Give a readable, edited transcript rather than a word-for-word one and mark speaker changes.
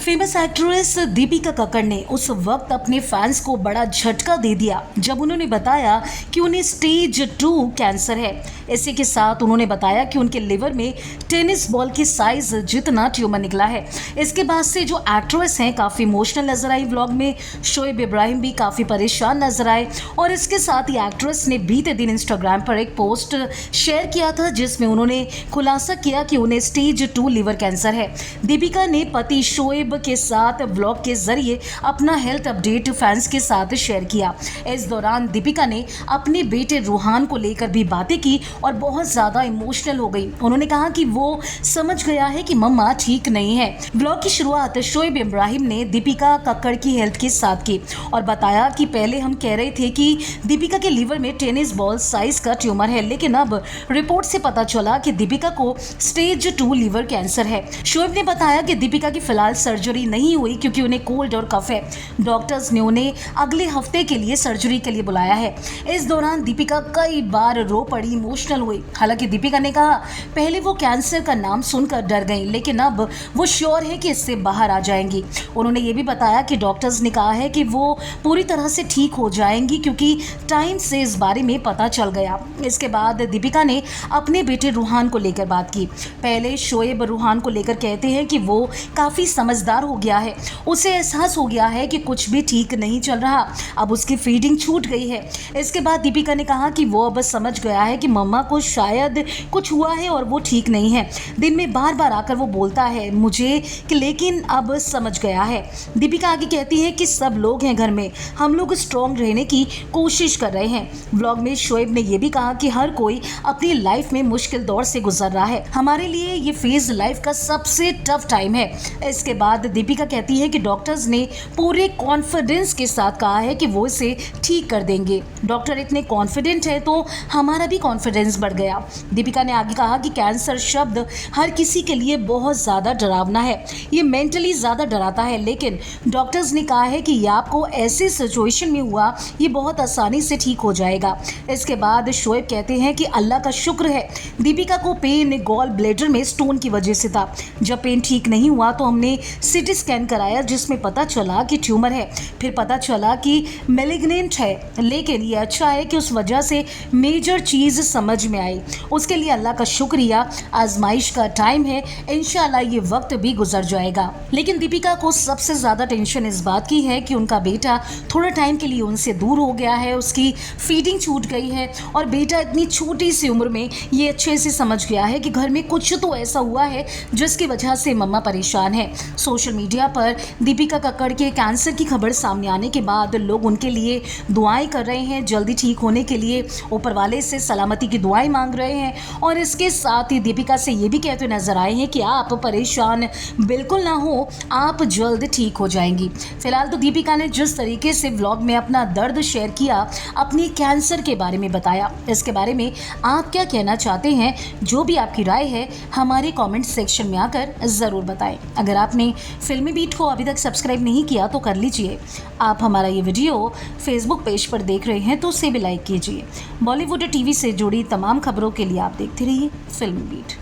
Speaker 1: Famous actress Deepika Kakkar ने उस वक्त अपने फैंस को बड़ा झटका दे दिया जब उन्होंने बताया कि उन्हें स्टेज 2 कैंसर है। इसी के साथ उन्होंने बताया कि उनके लिवर में टेनिस बॉल की साइज जितना ट्यूमर निकला है। इसके बाद से जो एक्ट्रेस हैं काफ़ी इमोशनल नजर आई। व्लॉग में शोएब इब्राहिम भी काफ़ी परेशान नजर आए और इसके साथ ही एक्ट्रेस ने बीते दिन इंस्टाग्राम पर एक पोस्ट शेयर किया था जिसमें खुलासा किया कि उन्हें स्टेज 2 लिवर कैंसर है। दीपिका ने पति शोएब के साथ व्लॉग के जरिए अपना हेल्थ अपडेट फैंस के साथ शेयर किया। इस दौरान दीपिका ने अपने बेटे रूहान को लेकर भी बातें की और बहुत ज़्यादा इमोशनल हो गई। उन्होंने कहा कि वो समझ गया है कि मम्मा ठीक नहीं है। व्लॉग की शुरुआत शोएब इब्राहिम ने दीपिका कक्कड़ की हेल्थ के साथ की और बताया कि पहले हम कह रहे थे कि दीपिका के लीवर में टेनिस बॉल साइज का ट्यूमर है, लेकिन अब रिपोर्ट से पता चला कि दीपिका को स्टेज 2 लीवर कैंसर है। शोएब ने बताया कि दीपिका की फिलहाल सर्जरी नहीं हुई क्योंकि उन्हें कोल्ड और कफ है। डॉक्टर्स ने उन्हें अगले हफ्ते के लिए सर्जरी के लिए बुलाया है। इस दौरान दीपिका कई बार रो पड़ी, इमोशनल हुई। हालांकि दीपिका ने कहा पहले वो कैंसर का नाम सुनकर डर गई, लेकिन अब वो श्योर है कि इससे बाहर आ जाएंगी। उन्होंने ये भी बताया कि डॉक्टर्स ने कहा है कि वो पूरी तरह से ठीक हो जाएंगी क्योंकि टाइम से इस बारे में पता चल गया। इसके बाद दीपिका ने अपने बेटे रूहान को लेकर बात की। पहले शोएब रूहान को लेकर कहते हैं कि वो काफ़ी समझदार हो गया है, उसे एहसास हो गया है कि कुछ भी ठीक नहीं चल रहा, अब उसकी फीडिंग छूट गई है। इसके बाद दीपिका ने कहा कि वो अब समझ गया है कि मम्मा को शायद कुछ हुआ है और वो ठीक नहीं है। दिन में बार बार आकर वो बोलता है मुझे कि लेकिन अब समझ गया है। दीपिका आगे कहती है कि सब लोग हैं घर में, हम लोग स्ट्रॉन्ग रहने की कोशिश कर रहे हैं। व्लॉग में शोएब ने यह भी कहा कि हर कोई अपनी लाइफ में मुश्किल दौर से गुजर रहा है, हमारे लिए ये फेज लाइफ का सबसे टफ टाइम है। इसके बाद दीपिका कहती है कि डॉक्टर्स ने पूरे कॉन्फिडेंस के साथ कहा है कि वो इसे ठीक कर देंगे। डॉक्टर इतने कॉन्फिडेंट है तो हमारा भी कॉन्फिडेंस बढ़ गया। दीपिका ने आगे कहा कि कैंसर शब्द हर किसी के लिए बहुत ज़्यादा डरावना है, ये मेंटली ज़्यादा डराता है, लेकिन डॉक्टर्स ने कहा है कि ये आपको ऐसे सिचुएशन में हुआ, ये बहुत आसानी से ठीक हो जाएगा। इसके बाद शोएब कहते हैं कि अल्लाह का शुक्र है दीपिका को पेन गॉल ब्लैडर में स्टोन की वजह से था। जब पेन ठीक नहीं हुआ तो हमने सीटी स्कैन कराया जिसमें पता चला कि ट्यूमर है, फिर पता चला कि मैलिग्नेंट है, लेकिन ये अच्छा है कि उस वजह से मेजर चीज़ समझ में आई। उसके लिए अल्लाह का शुक्रिया। आजमाइश का टाइम है, इंशाल्लाह ये वक्त भी गुजर जाएगा। लेकिन दीपिका को सबसे ज़्यादा टेंशन इस बात की है कि उनका बेटा थोड़ा टाइम के लिए उनसे दूर हो गया है, उसकी फीडिंग छूट गई है और बेटा इतनी छोटी सी उम्र में ये अच्छे से समझ गया है कि घर में कुछ तो ऐसा हुआ है जिसकी वजह से मम्मा परेशान है। सोशल मीडिया पर दीपिका कक्कड़ के कैंसर की खबर सामने आने के बाद लोग उनके लिए दुआएं कर रहे हैं, जल्दी ठीक होने के लिए ऊपर वाले से सलामती की दुआएं मांग रहे हैं और इसके साथ ही दीपिका से ये भी कहते नजर आए हैं कि आप परेशान बिल्कुल ना हो, आप जल्द ठीक हो जाएंगी। फिलहाल तो दीपिका ने जिस तरीके से व्लॉग में अपना दर्द शेयर किया, अपने कैंसर के बारे में बताया, इसके बारे में आप क्या कहना चाहते हैं? जो भी आपकी राय है हमारे कमेंट सेक्शन में आकर ज़रूर बताएं। अगर आपने फिल्मी बीट को अभी तक सब्सक्राइब नहीं किया तो कर लीजिए। आप हमारा ये वीडियो फेसबुक पेज पर देख रहे हैं तो उसे भी लाइक कीजिए। बॉलीवुड टीवी से जुड़ी तमाम खबरों के लिए आप देखते रहिए फिल्मी बीट।